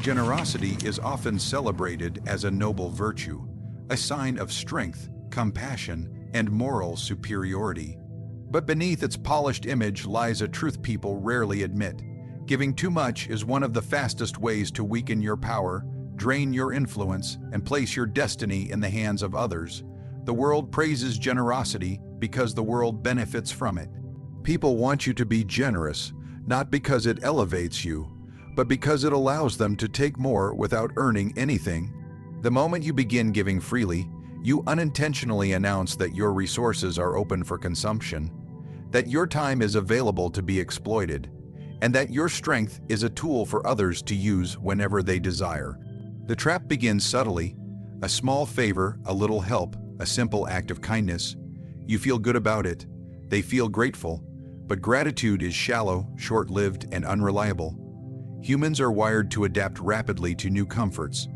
Generosity is often celebrated as a noble virtue, a sign of strength, compassion, and moral superiority. But beneath its polished image lies a truth people rarely admit. Giving too much is one of the fastest ways to weaken your power, drain your influence, and place your destiny in the hands of others. The world praises generosity because the world benefits from it. People want you to be generous, not because it elevates you, but because it allows them to take more without earning anything. The moment you begin giving freely, you unintentionally announce that your resources are open for consumption, that your time is available to be exploited, and that your strength is a tool for others to use whenever they desire. The trap begins subtly: a small favor, a little help, a simple act of kindness. You feel good about it. They feel grateful. But gratitude is shallow, short-lived, and unreliable. Humans are wired to adapt rapidly to new comforts.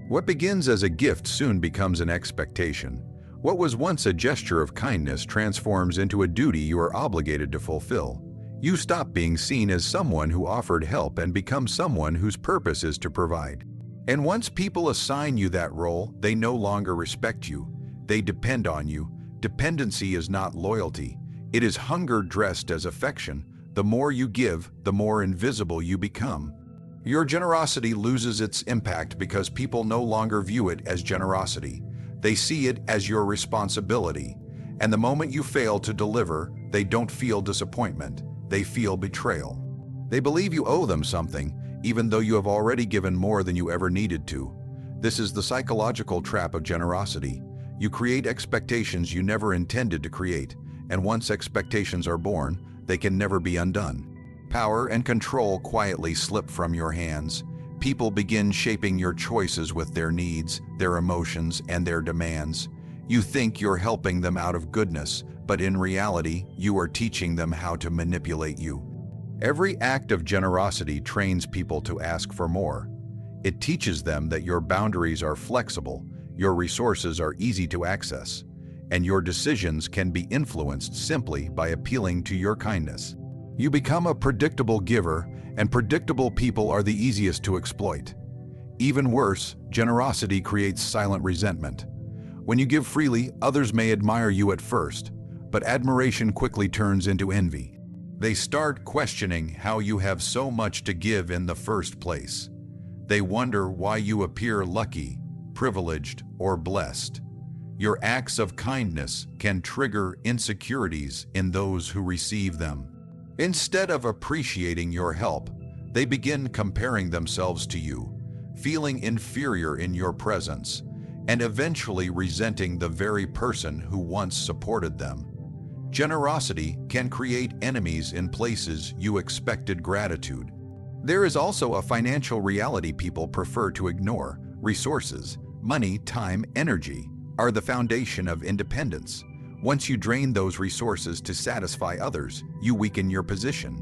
What begins as a gift soon becomes an expectation. What was once a gesture of kindness transforms into a duty you are obligated to fulfill. You stop being seen as someone who offered help and become someone whose purpose is to provide. And once people assign you that role, they no longer respect you. They depend on you. Dependency is not loyalty. It is hunger dressed as affection. The more you give, the more invisible you become. Your generosity loses its impact because people no longer view it as generosity. They see it as your responsibility. And the moment you fail to deliver, they don't feel disappointment. They feel betrayal. They believe you owe them something, even though you have already given more than you ever needed to. This is the psychological trap of generosity. You create expectations you never intended to create. And once expectations are born, they can never be undone. Power and control quietly slip from your hands. People begin shaping your choices with their needs, their emotions, and their demands. You think you're helping them out of goodness, but in reality, you are teaching them how to manipulate you. Every act of generosity trains people to ask for more. It teaches them that your boundaries are flexible, your resources are easy to access, and your decisions can be influenced simply by appealing to your kindness. You become a predictable giver, and predictable people are the easiest to exploit. Even worse, generosity creates silent resentment. When you give freely, others may admire you at first, but admiration quickly turns into envy. They start questioning how you have so much to give in the first place. They wonder why you appear lucky, privileged, or blessed. Your acts of kindness can trigger insecurities in those who receive them. Instead of appreciating your help, they begin comparing themselves to you, feeling inferior in your presence, and eventually resenting the very person who once supported them. Generosity can create enemies in places you expected gratitude. There is also a financial reality people prefer to ignore. Resources, money, time, energy are the foundation of independence. Once you drain those resources to satisfy others, you weaken your position.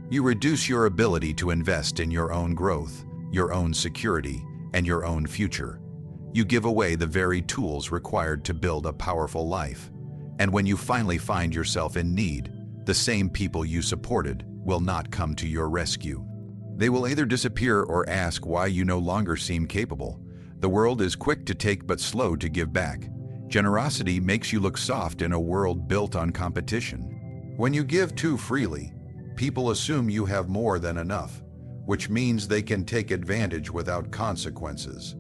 You reduce your ability to invest in your own growth, your own security, and your own future. You give away the very tools required to build a powerful life. And when you finally find yourself in need, the same people you supported will not come to your rescue. They will either disappear or ask why you no longer seem capable. The world is quick to take but slow to give back. Generosity makes you look soft in a world built on competition. When you give too freely, people assume you have more than enough, which means they can take advantage without consequences.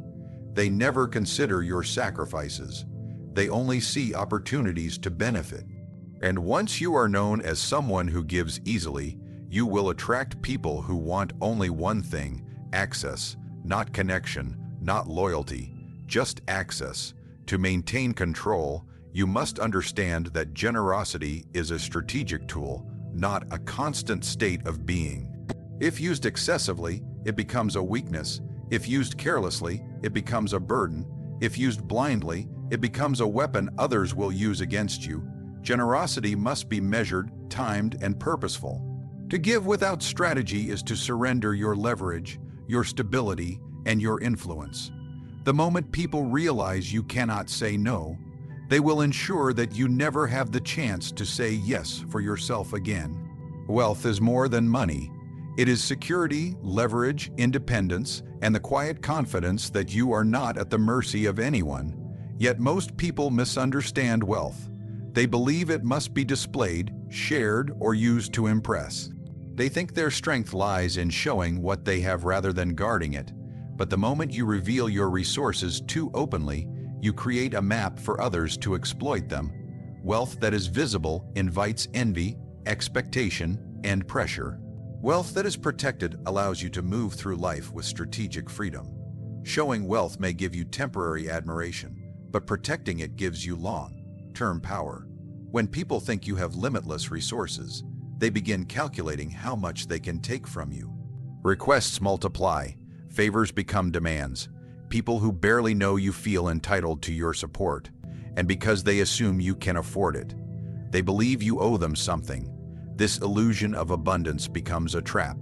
They never consider your sacrifices. They only see opportunities to benefit. And once you are known as someone who gives easily, you will attract people who want only one thing: access, not connection, not loyalty, just access. To maintain control, you must understand that generosity is a strategic tool, not a constant state of being. If used excessively, it becomes a weakness. If used carelessly, it becomes a burden. If used blindly, it becomes a weapon others will use against you. Generosity must be measured, timed, and purposeful. To give without strategy is to surrender your leverage, your stability, and your influence. The moment people realize you cannot say no, they will ensure that you never have the chance to say yes for yourself again. Wealth is more than money. It is security, leverage, independence, and the quiet confidence that you are not at the mercy of anyone. Yet most people misunderstand wealth. They believe it must be displayed, shared, or used to impress. They think their strength lies in showing what they have rather than guarding it. But the moment you reveal your resources too openly, you create a map for others to exploit them. Wealth that is visible invites envy, expectation, and pressure. Wealth that is protected allows you to move through life with strategic freedom. Showing wealth may give you temporary admiration, but protecting it gives you long-term power. When people think you have limitless resources, they begin calculating how much they can take from you. Requests multiply, favors become demands. People who barely know you feel entitled to your support, and because they assume you can afford it, they believe you owe them something. This illusion of abundance becomes a trap.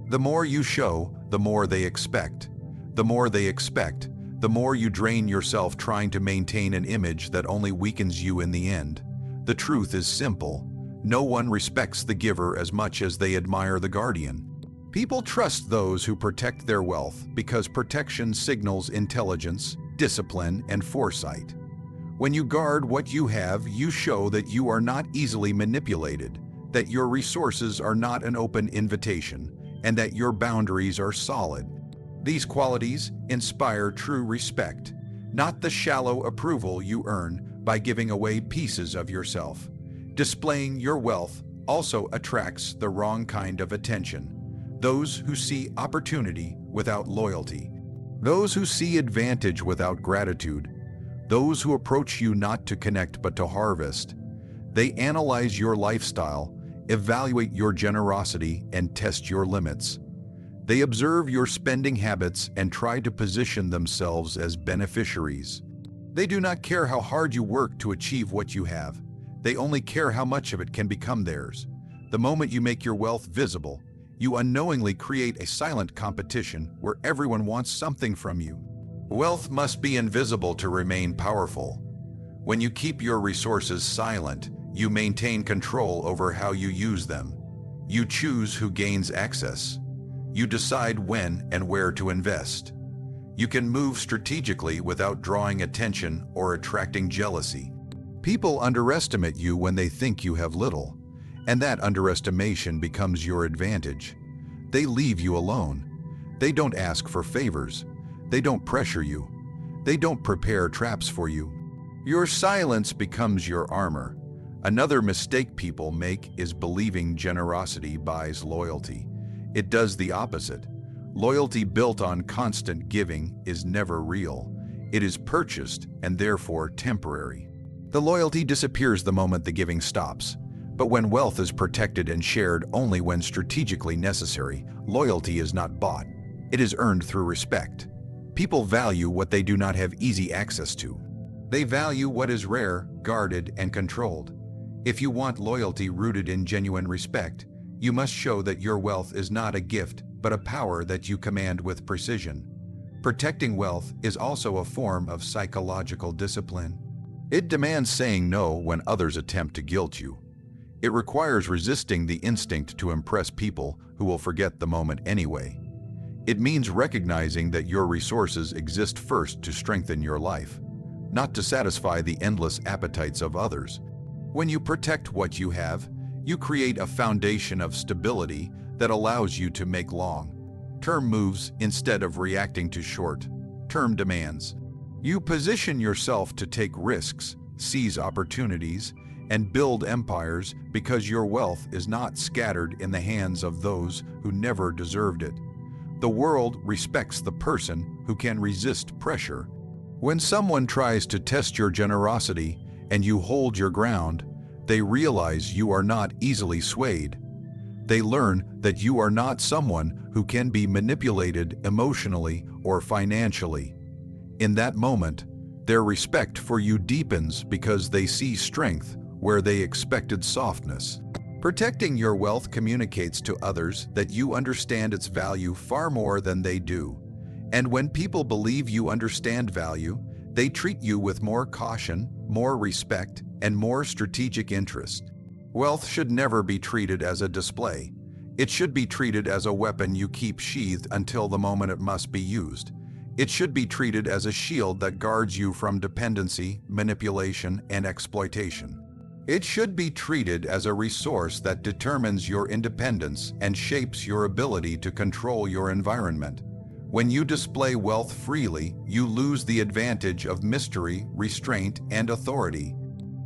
The more you show, the more they expect. The more they expect, the more you drain yourself trying to maintain an image that only weakens you in the end. The truth is simple. No one respects the giver as much as they admire the guardian. People trust those who protect their wealth because protection signals intelligence, discipline, and foresight. When you guard what you have, you show that you are not easily manipulated, that your resources are not an open invitation, and that your boundaries are solid. These qualities inspire true respect, not the shallow approval you earn by giving away pieces of yourself. Displaying your wealth also attracts the wrong kind of attention. Those who see opportunity without loyalty. Those who see advantage without gratitude. Those who approach you not to connect but to harvest. They analyze your lifestyle, evaluate your generosity, and test your limits. They observe your spending habits and try to position themselves as beneficiaries. They do not care how hard you work to achieve what you have. They only care how much of it can become theirs. The moment you make your wealth visible, you unknowingly create a silent competition where everyone wants something from you. Wealth must be invisible to remain powerful. When you keep your resources silent, you maintain control over how you use them. You choose who gains access. You decide when and where to invest. You can move strategically without drawing attention or attracting jealousy. People underestimate you when they think you have little, and that underestimation becomes your advantage. They leave you alone. They don't ask for favors. They don't pressure you. They don't prepare traps for you. Your silence becomes your armor. Another mistake people make is believing generosity buys loyalty. It does the opposite. Loyalty built on constant giving is never real. It is purchased and therefore temporary. The loyalty disappears the moment the giving stops. But when wealth is protected and shared only when strategically necessary, loyalty is not bought. It is earned through respect. People value what they do not have easy access to. They value what is rare, guarded, and controlled. If you want loyalty rooted in genuine respect, you must show that your wealth is not a gift, but a power that you command with precision. Protecting wealth is also a form of psychological discipline. It demands saying no when others attempt to guilt you. It requires resisting the instinct to impress people who will forget the moment anyway. It means recognizing that your resources exist first to strengthen your life, not to satisfy the endless appetites of others. When you protect what you have, you create a foundation of stability that allows you to make long-term moves instead of reacting to short-term demands. You position yourself to take risks, seize opportunities, and build empires because your wealth is not scattered in the hands of those who never deserved it. The world respects the person who can resist pressure. When someone tries to test your generosity and you hold your ground, they realize you are not easily swayed. They learn that you are not someone who can be manipulated emotionally or financially. In that moment, their respect for you deepens because they see strength where they expected softness. Protecting your wealth communicates to others that you understand its value far more than they do. And when people believe you understand value, they treat you with more caution, more respect, and more strategic interest. Wealth should never be treated as a display. It should be treated as a weapon you keep sheathed until the moment it must be used. It should be treated as a shield that guards you from dependency, manipulation, and exploitation. It should be treated as a resource that determines your independence and shapes your ability to control your environment. When you display wealth freely, you lose the advantage of mystery, restraint, and authority.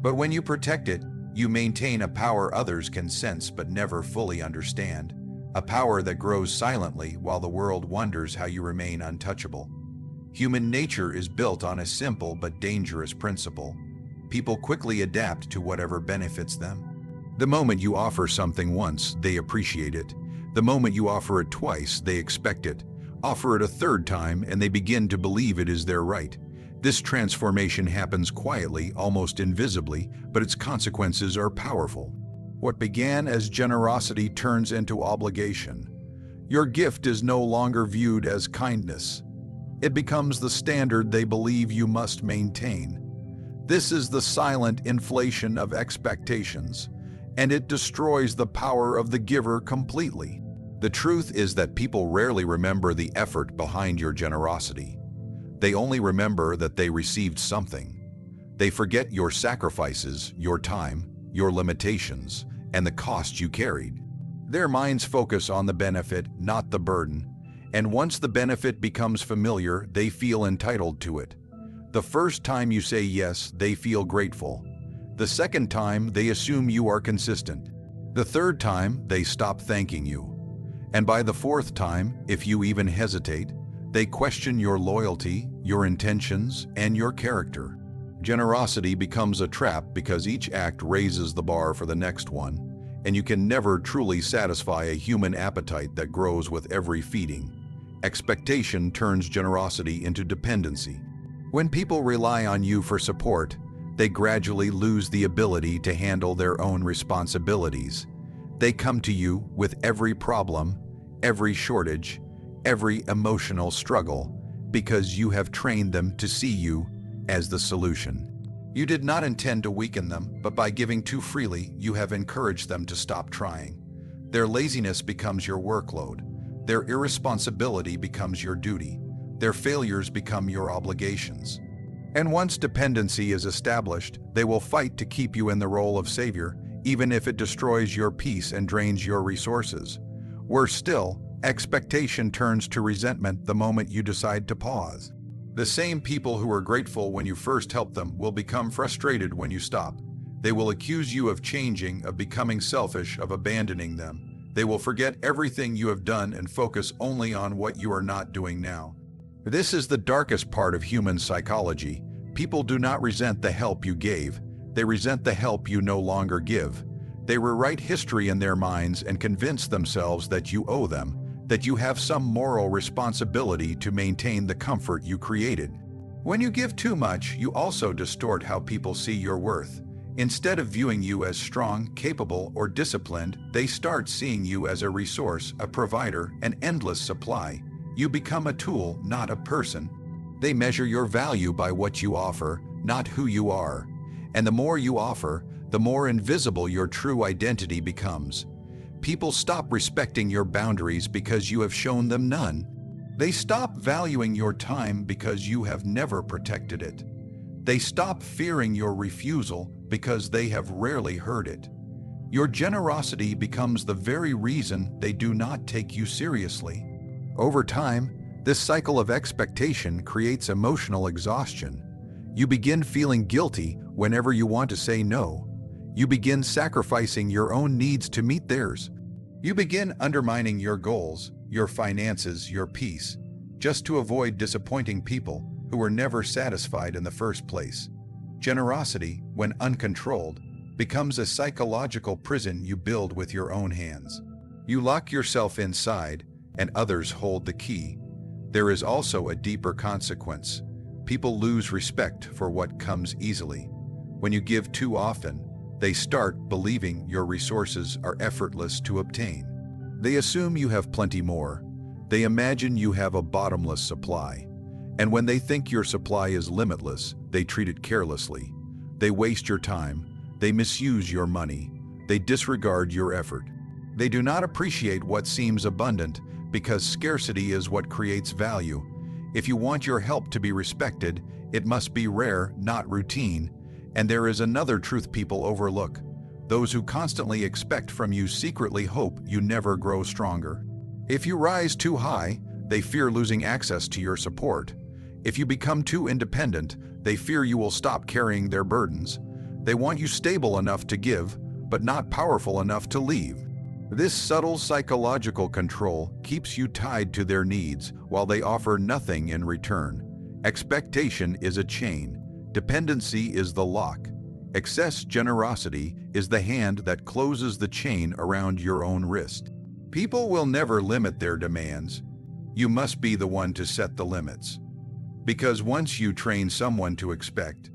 But when you protect it, you maintain a power others can sense but never fully understand, a power that grows silently while the world wonders how you remain untouchable. Human nature is built on a simple but dangerous principle. People quickly adapt to whatever benefits them. The moment you offer something once, they appreciate it. The moment you offer it twice, they expect it. Offer it a third time, and they begin to believe it is their right. This transformation happens quietly, almost invisibly, but its consequences are powerful. What began as generosity turns into obligation. Your gift is no longer viewed as kindness. It becomes the standard they believe you must maintain. This is the silent inflation of expectations, and it destroys the power of the giver completely. The truth is that people rarely remember the effort behind your generosity. They only remember that they received something. They forget your sacrifices, your time, your limitations, and the cost you carried. Their minds focus on the benefit, not the burden, and once the benefit becomes familiar, they feel entitled to it. The first time you say yes, they feel grateful. The second time, they assume you are consistent. The third time, they stop thanking you. And by the fourth time, if you even hesitate, they question your loyalty, your intentions, and your character. Generosity becomes a trap because each act raises the bar for the next one, and you can never truly satisfy a human appetite that grows with every feeding. Expectation turns generosity into dependency. When people rely on you for support, they gradually lose the ability to handle their own responsibilities. They come to you with every problem, every shortage, every emotional struggle, because you have trained them to see you as the solution. You did not intend to weaken them, but by giving too freely, you have encouraged them to stop trying. Their laziness becomes your workload. Their irresponsibility becomes your duty. Their failures become your obligations. And once dependency is established, they will fight to keep you in the role of savior, even if it destroys your peace and drains your resources. Worse still, expectation turns to resentment the moment you decide to pause. The same people who were grateful when you first helped them will become frustrated when you stop. They will accuse you of changing, of becoming selfish, of abandoning them. They will forget everything you have done and focus only on what you are not doing now. This is the darkest part of human psychology. People do not resent the help you gave. They resent the help you no longer give. They rewrite history in their minds and convince themselves that you owe them, that you have some moral responsibility to maintain the comfort you created. When you give too much, you also distort how people see your worth. Instead of viewing you as strong, capable, or disciplined, they start seeing you as a resource, a provider, an endless supply. You become a tool, not a person. They measure your value by what you offer, not who you are. And the more you offer, the more invisible your true identity becomes. People stop respecting your boundaries because you have shown them none. They stop valuing your time because you have never protected it. They stop fearing your refusal because they have rarely heard it. Your generosity becomes the very reason they do not take you seriously. Over time, this cycle of expectation creates emotional exhaustion. You begin feeling guilty whenever you want to say no. You begin sacrificing your own needs to meet theirs. You begin undermining your goals, your finances, your peace, just to avoid disappointing people who were never satisfied in the first place. Generosity, when uncontrolled, becomes a psychological prison you build with your own hands. You lock yourself inside, and others hold the key. There is also a deeper consequence. People lose respect for what comes easily. When you give too often, they start believing your resources are effortless to obtain. They assume you have plenty more. They imagine you have a bottomless supply. And when they think your supply is limitless, they treat it carelessly. They waste your time. They misuse your money. They disregard your effort. They do not appreciate what seems abundant because scarcity is what creates value. If you want your help to be respected, it must be rare, not routine. And there is another truth people overlook. Those who constantly expect from you secretly hope you never grow stronger. If you rise too high, they fear losing access to your support. If you become too independent, they fear you will stop carrying their burdens. They want you stable enough to give, but not powerful enough to leave. This subtle psychological control keeps you tied to their needs while they offer nothing in return. Expectation is a chain. Dependency is the lock. Excess generosity is the hand that closes the chain around your own wrist. People will never limit their demands. You must be the one to set the limits. Because once you train someone to expect,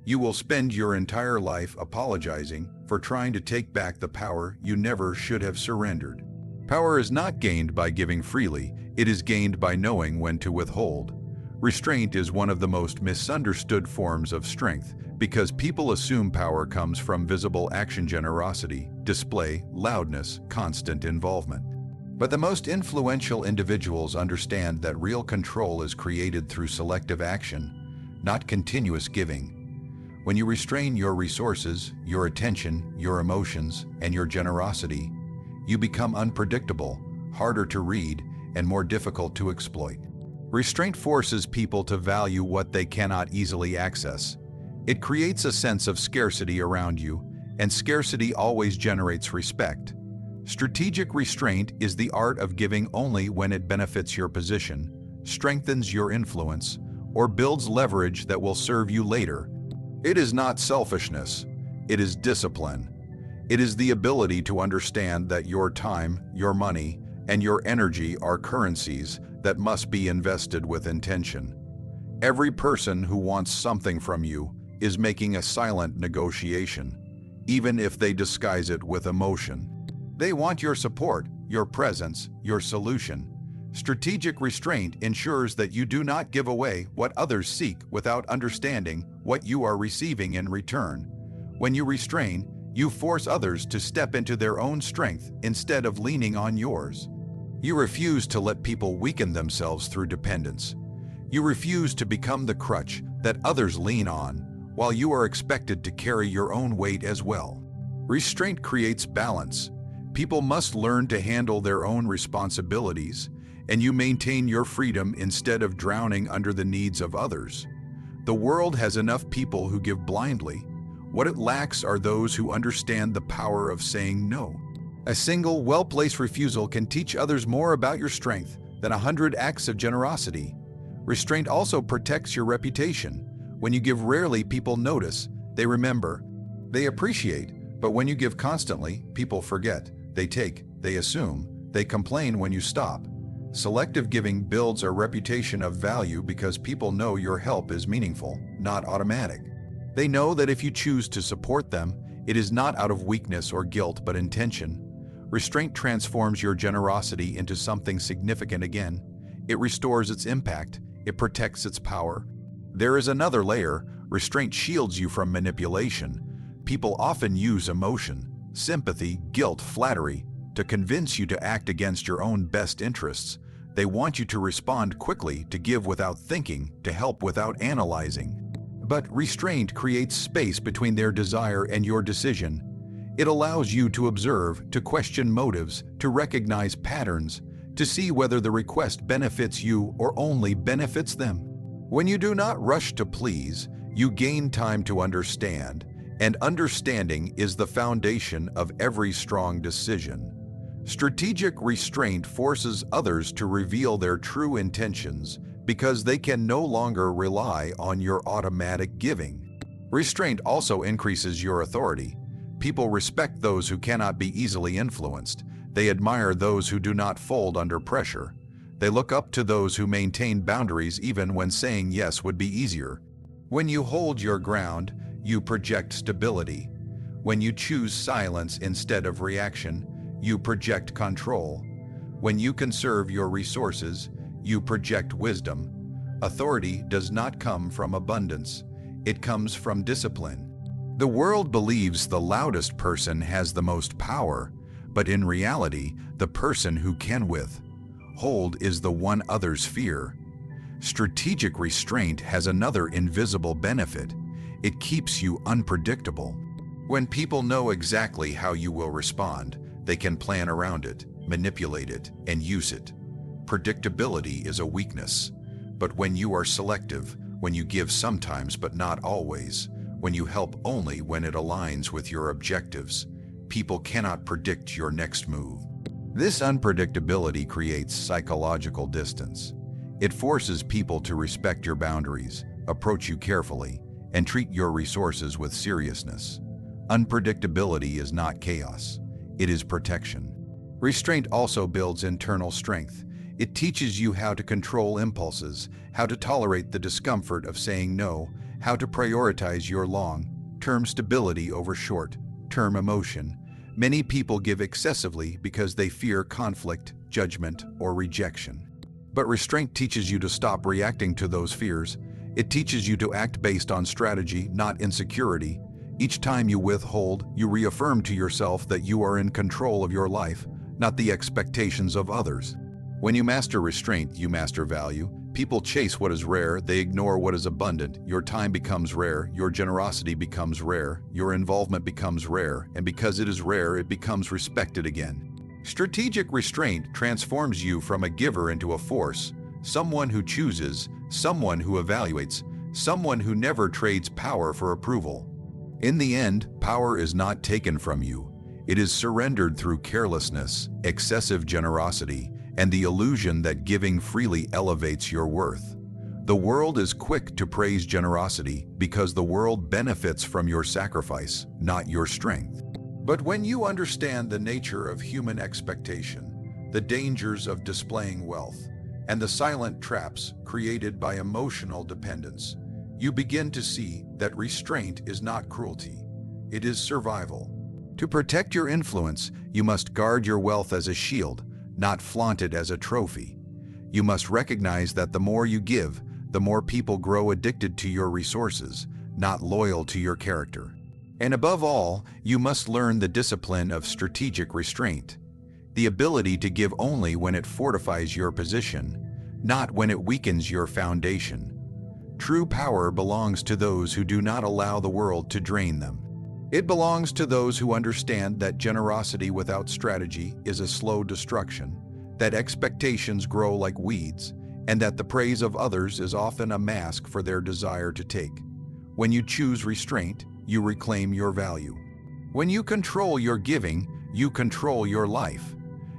you will spend your entire life apologizing for trying to take back the power you never should have surrendered. Power is not gained by giving freely, it is gained by knowing when to withhold. Restraint is one of the most misunderstood forms of strength because people assume power comes from visible action, generosity, display, loudness, constant involvement. But the most influential individuals understand that real control is created through selective action, not continuous giving. When you restrain your resources, your attention, your emotions, and your generosity, you become unpredictable, harder to read, and more difficult to exploit. Restraint forces people to value what they cannot easily access. It creates a sense of scarcity around you, and scarcity always generates respect. Strategic restraint is the art of giving only when it benefits your position, strengthens your influence, or builds leverage that will serve you later. It is not selfishness, it is discipline. It is the ability to understand that your time, your money, and your energy are currencies that must be invested with intention. Every person who wants something from you is making a silent negotiation, even if they disguise it with emotion. They want your support, your presence, your solution. Strategic restraint ensures that you do not give away what others seek without understanding what you are receiving in return. When you restrain, you force others to step into their own strength instead of leaning on yours. You refuse to let people weaken themselves through dependence. You refuse to become the crutch that others lean on, while you are expected to carry your own weight as well. Restraint creates balance. People must learn to handle their own responsibilities, and you maintain your freedom instead of drowning under the needs of others. The world has enough people who give blindly. What it lacks are those who understand the power of saying no. A single, well-placed refusal can teach others more about your strength than 100 acts of generosity. Restraint also protects your reputation. When you give rarely, people notice, they remember, they appreciate. But when you give constantly, people forget, they take, they assume, they complain when you stop. Selective giving builds a reputation of value because people know your help is meaningful, not automatic. They know that if you choose to support them, it is not out of weakness or guilt but intention. Restraint transforms your generosity into something significant again. It restores its impact. It protects its power. There is another layer. Restraint shields you from manipulation. People often use emotion, sympathy, guilt, flattery to convince you to act against your own best interests. They want you to respond quickly, to give without thinking, to help without analyzing. But restraint creates space between their desire and your decision. It allows you to observe, to question motives, to recognize patterns, to see whether the request benefits you or only benefits them. When you do not rush to please, you gain time to understand, and understanding is the foundation of every strong decision. Strategic restraint forces others to reveal their true intentions because they can no longer rely on your automatic giving. Restraint also increases your authority. People respect those who cannot be easily influenced. They admire those who do not fold under pressure. They look up to those who maintain boundaries even when saying yes would be easier. When you hold your ground, you project stability. When you choose silence instead of reaction, you project control. When you conserve your resources, you project wisdom. Authority does not come from abundance. It comes from discipline. The world believes the loudest person has the most power, but in reality, the person who can withhold is the one others fear. Strategic restraint has another invisible benefit. It keeps you unpredictable. When people know exactly how you will respond, they can plan around it, manipulate it, and use it. Predictability is a weakness. But when you are selective, when you give sometimes but not always, when you help only when it aligns with your objectives, people cannot predict your next move. This unpredictability creates psychological distance. It forces people to respect your boundaries, approach you carefully, and treat your resources with seriousness. Unpredictability is not chaos. It is protection. Restraint also builds internal strength. It teaches you how to control impulses, how to tolerate the discomfort of saying no, how to prioritize your long-term stability over short-term emotion. Many people give excessively because they fear conflict, judgment, or rejection. But restraint teaches you to stop reacting to those fears. It teaches you to act based on strategy, not insecurity. Each time you withhold, you reaffirm to yourself that you are in control of your life, not the expectations of others. When you master restraint, you master value. People chase what is rare, they ignore what is abundant. Your time becomes rare, your generosity becomes rare, your involvement becomes rare, and because it is rare, it becomes respected again. Strategic restraint transforms you from a giver into a force, someone who chooses, someone who evaluates, someone who never trades power for approval. In the end, power is not taken from you. It is surrendered through carelessness, excessive generosity, and the illusion that giving freely elevates your worth. The world is quick to praise generosity because the world benefits from your sacrifice, not your strength. But when you understand the nature of human expectation, the dangers of displaying wealth, and the silent traps created by emotional dependence, you begin to see that restraint is not cruelty, it is survival. To protect your influence, you must guard your wealth as a shield, not flaunt it as a trophy. You must recognize that the more you give, the more people grow addicted to your resources, not loyal to your character. And above all, you must learn the discipline of strategic restraint, the ability to give only when it fortifies your position, not when it weakens your foundation. True power belongs to those who do not allow the world to drain them. It belongs to those who understand that generosity without strategy is a slow destruction, that expectations grow like weeds, and that the praise of others is often a mask for their desire to take. When you choose restraint, you reclaim your value. When you control your giving, you control your life.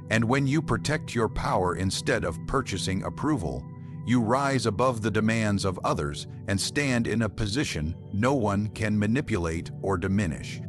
And when you protect your power instead of purchasing approval, you rise above the demands of others and stand in a position no one can manipulate or diminish.